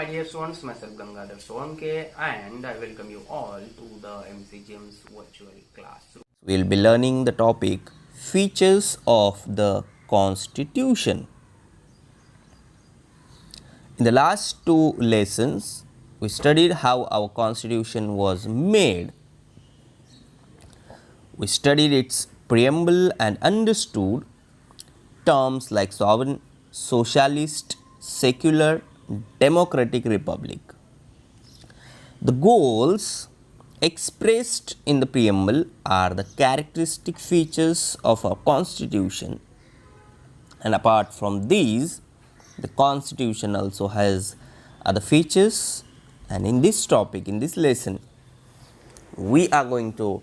dear students, myself Gangadhar Solanke, and I welcome you all to the MCGM's virtual classroom. We'll be learning the topic Features of the Constitution. In the last two lessons, we studied how our Constitution was made. We studied its preamble and understood terms like sovereign, socialist, secular, democratic republic. The goals expressed in the preamble are the characteristic features of our constitution, and apart from these, the constitution also has other features, and in this topic, in this lesson, we are going to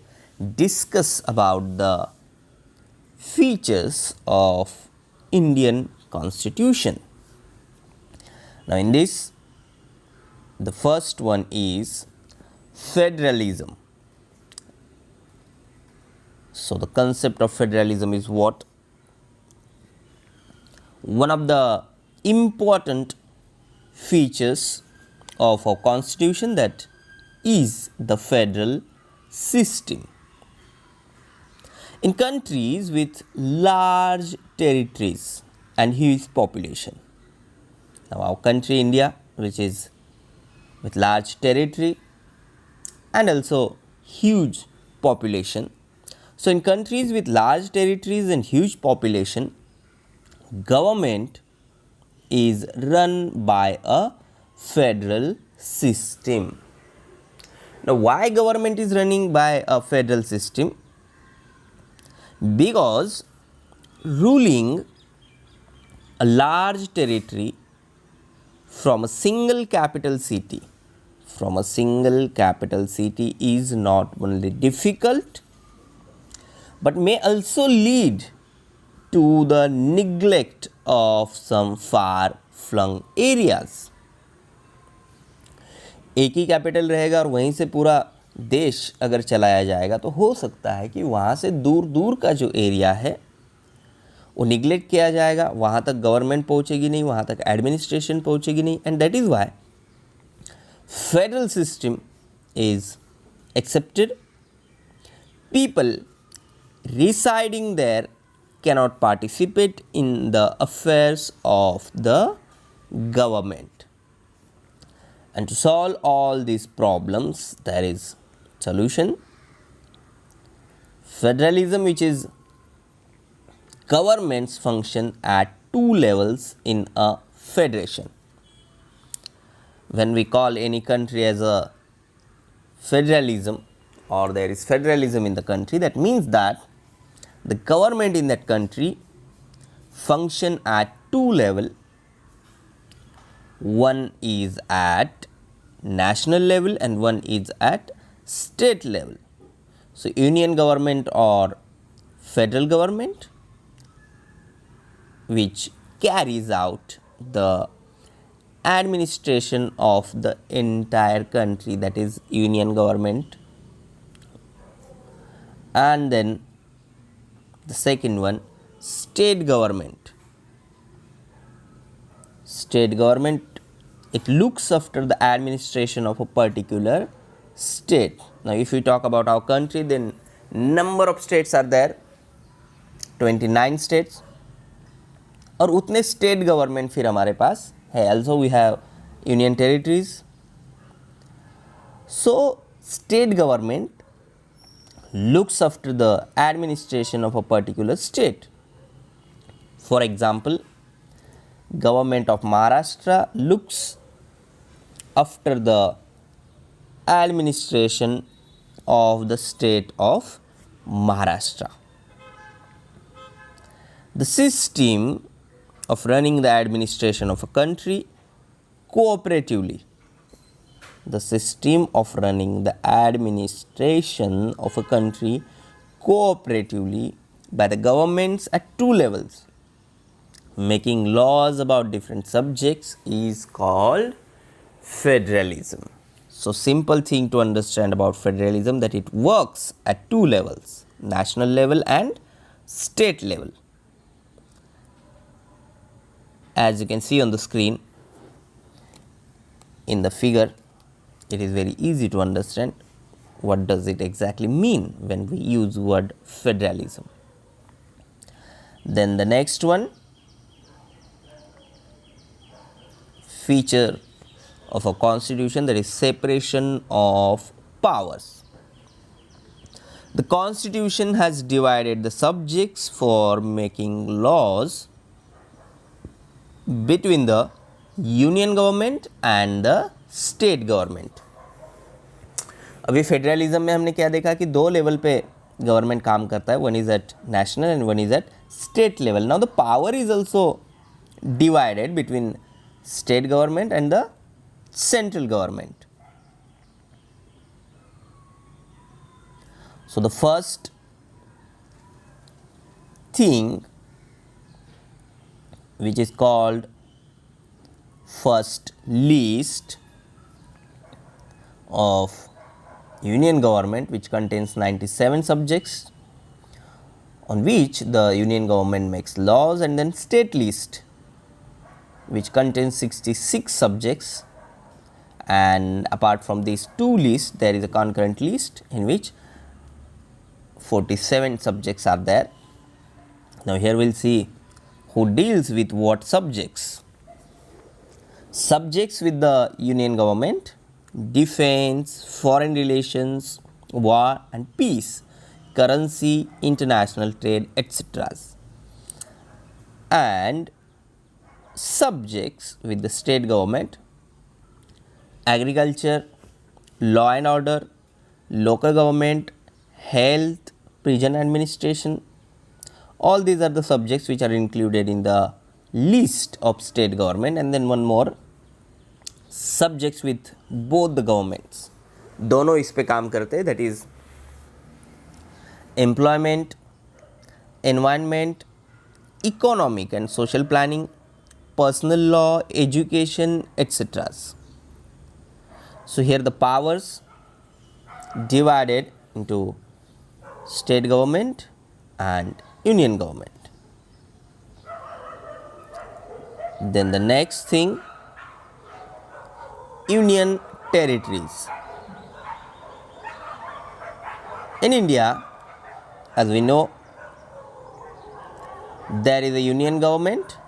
discuss about the features of Indian Constitution. Now, in this, the first one is federalism. So, the concept of federalism is what? One of the important features of our constitution, that is the federal system. In countries with large territories and huge population, now our country India, which is with large territory and also huge population. So, in countries with large territories and huge population, government is run by a federal system. Now, why government is running by a federal system? Because ruling a large territory from a single capital city is not only difficult but may also lead to the neglect of some far flung areas. एक ही capital रहेगा और वहीं से पूरा देश अगर चलाया जाएगा तो हो सकता है कि वहाँ से दूर दूर का जो एरिया है वो निगलेक्ट किया जाएगा, वहाँ तक गवर्नमेंट पहुँचेगी नहीं, वहाँ तक एडमिनिस्ट्रेशन पहुँचेगी नहीं, and that is why federal system is accepted. People residing there cannot participate in the affairs of the government. And to solve all these problems, there is solution. Federalism, which is governments function at two levels in a federation. When we call any country as a federalism, or there is federalism in the country, that means that the government in that country function at two levels. One is at national level and one is at state level. So, union government or federal government, which carries out the administration of the entire country, that is union government. And then the second one, state government. State government, it looks after the administration of a particular state. Now, if we talk about our country, then number of states are there, 29 states, और उतने state government फिर हमारे पास है. Also we have union territories. So, state government looks after the administration of a particular state. For example, government of Maharashtra looks after the administration of the state of Maharashtra. The system of running the administration of a country cooperatively. The system of running the administration of a country cooperatively by the governments at two levels, making laws about different subjects, is called federalism. So, simple thing to understand about federalism, that it works at two levels, national level and state level. As you can see on the screen, in the figure, it is very easy to understand what does it exactly mean when we use word federalism. Then the next one, feature of a constitution, that is separation of powers. The constitution has divided the subjects for making laws between the union government and the state government. अभी federalism में हमने क्या देखा कि 2 level पे government काम करता है, one is at national and one is at state level. Now the power is also divided between state government and the central government. So the first thing which is called first list of union government, which contains 97 subjects on which the union government makes laws, and then state list which contains 66 subjects, and apart from these 2 lists there is a concurrent list in which 47 subjects are there. Now here we will see who deals with what subjects. Subjects with the union government: defense, foreign relations, war and peace, currency, international trade, etc. And subjects with the state government: agriculture, law and order, local government, health, prison administration. All these are the subjects which are included in the list of state government. And then one more, subjects with both the governments, दोनों इस पे काम करते हैं, that is employment, environment, economic and social planning, personal law, education, etc. So here the powers divided into state government and union government. Then the next thing, union territories. In India, as we know, there is a union government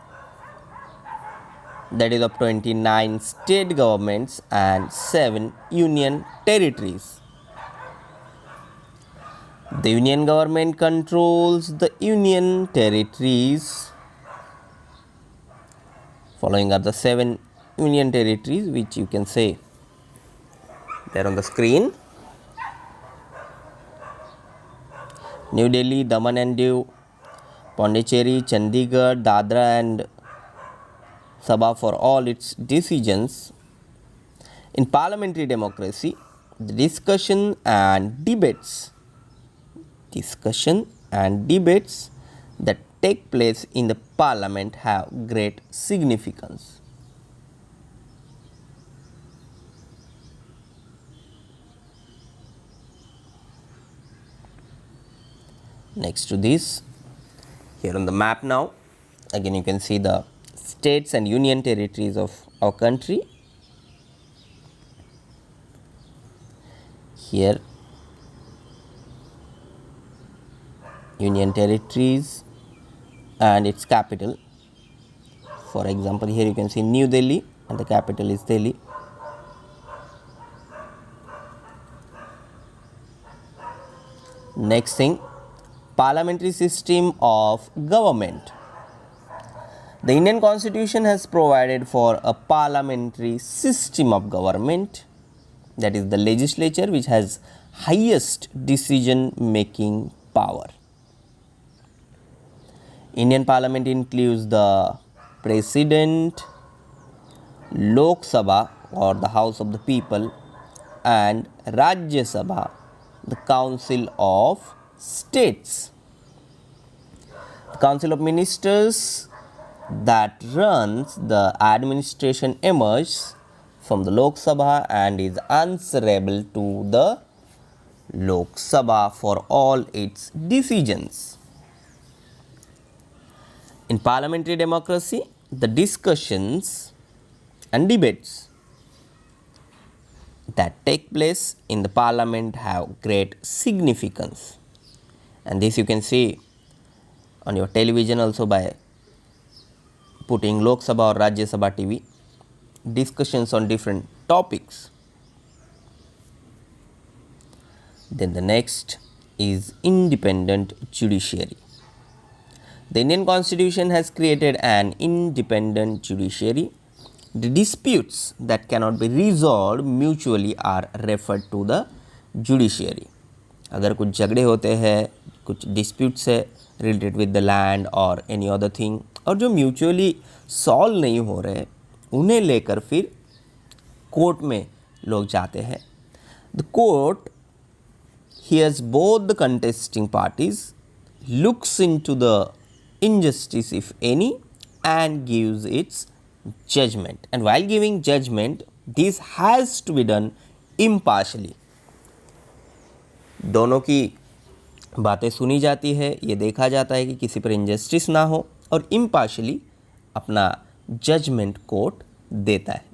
that is of 29 state governments and 7 union territories. The union government controls the union territories. Following are the 7 union territories which you can say there on the screen: New Delhi, Daman and Diu, Pondicherry, Chandigarh, Dadra and Sabha for all its decisions. In parliamentary democracy, the discussion and debates that take place in the parliament have great significance. Next to this, here on the map now, again you can see the states and union territories of our country. Here union territories and its capital. For example, here you can see New Delhi and the capital is Delhi. Next thing, parliamentary system of government. The Indian Constitution has provided for a parliamentary system of government, that is the legislature which has highest decision making power. Indian Parliament includes the President, Lok Sabha or the House of the People, and Rajya Sabha, the Council of States. The Council of Ministers that runs the administration emerges from the Lok Sabha and is answerable to the Lok Sabha for all its decisions. In parliamentary democracy, the discussions and debates that take place in the parliament have great significance. And this you can see on your television also by putting Lok Sabha or Rajya Sabha TV, discussions on different topics. Then the next is independent judiciary. The Indian Constitution has created an independent judiciary. The disputes that cannot be resolved mutually are referred to the judiciary. अगर कुछ झगड़े होते हैं, कुछ disputes है related with the land or any other thing, और जो mutually solve नहीं हो रहे, उन्हें लेकर फिर कोर्ट में लोग जाते हैं. The court hears both the contesting parties, looks into the injustice if any, and gives its judgment. And while giving judgment, this has to be done impartially. दोनों की बातें सुनी जाती है, ये देखा जाता है कि किसी पर injustice ना हो, और impartially अपना judgment कोर्ट देता है.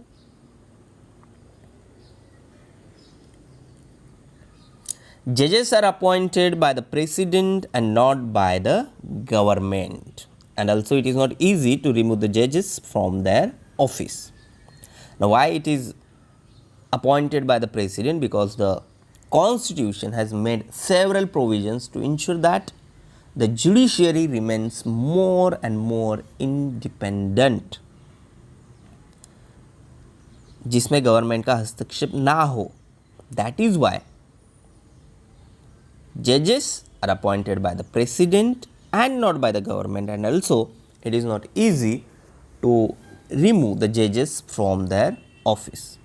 Judges are appointed by the president and not by the government. And also it is not easy to remove the judges from their office. Now why it is appointed by the president? Because the constitution has made several provisions to ensure that the judiciary remains more and more independent, जिसमें government का हस्तक्षेप ना हो. That is why judges are appointed by the president and not by the government, and also it is not easy to remove the judges from their office.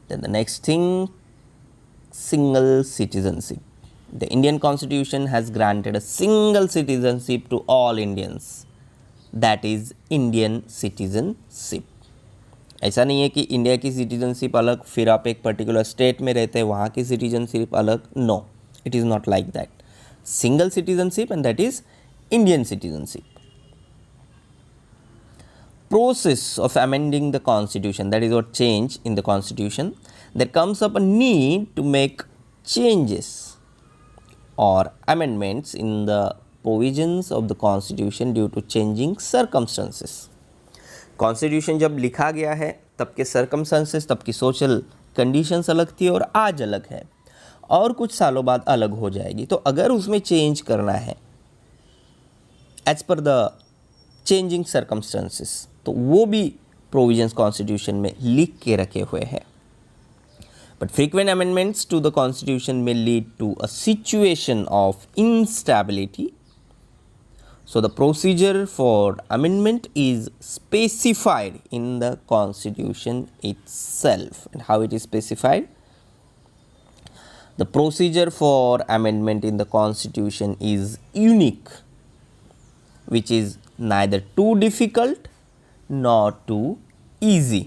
Then the next thing, single citizenship. The Indian Constitution has granted a single citizenship to all Indians, that is Indian citizenship. ऐसा नहीं है कि India की citizenship अलग, फिर आप एक particular state में रहते हैं वहाँ की सिटीजनशिप अलग. No, it is not like that. Single citizenship and that is Indian citizenship. Process of amending the constitution, that is what change in the constitution, there comes up a need to make changes or amendments in the provisions of the constitution due to changing circumstances. Constitution जब लिखा गया है तब के circumstances, तब की social conditions अलग थी और आज अलग है, और कुछ सालों बाद अलग हो जाएगी. तो अगर उसमें चेंज करना है as per the changing circumstances, तो वो भी प्रोविजंस कॉन्स्टिट्यूशन में लिख के रखे हुए हैं. But frequent amendments to the constitution में lead to a situation of instability. So the procedure for amendment is specified in the constitution itself. And how it is specified? The procedure for amendment in the constitution is unique, which is neither too difficult nor too easy.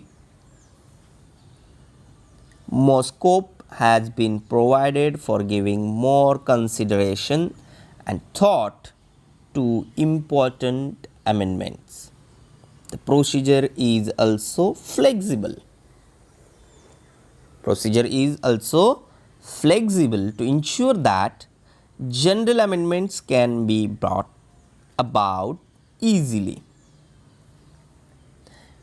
More scope has been provided for giving more consideration and thought to important amendments. The procedure is also flexible. Procedure is also flexible to ensure that general amendments can be brought about easily.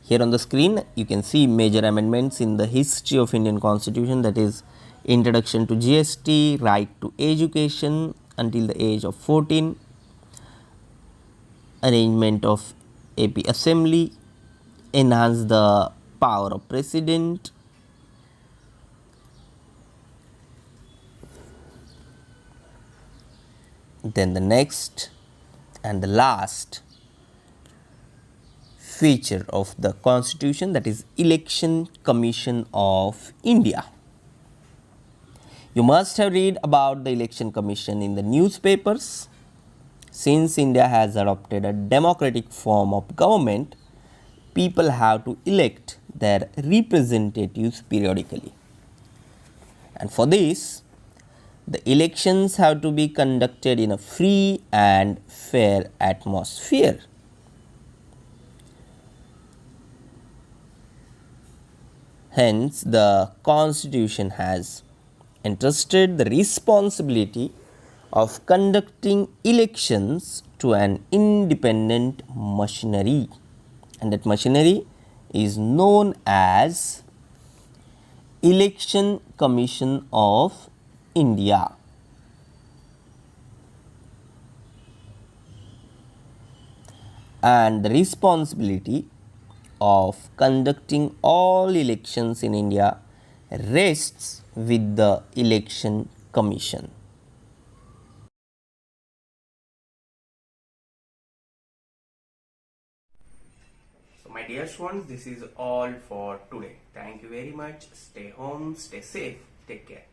Here on the screen you can see major amendments in the history of Indian Constitution, that is introduction to GST, right to education until the age of 14, arrangement of AP Assembly, enhance the power of President, then the next and the last feature of the Constitution, that is Election Commission of India. You must have read about the Election Commission in the newspapers. Since India has adopted a democratic form of government, people have to elect their representatives periodically. And for this, the elections have to be conducted in a free and fair atmosphere. Hence, the Constitution has entrusted the responsibility of conducting elections to an independent machinery, and that machinery is known as Election Commission of India. And the responsibility of conducting all elections in India rests with the Election Commission. So my dear students, this is all for today. Thank you very much. Stay home, stay safe, take care.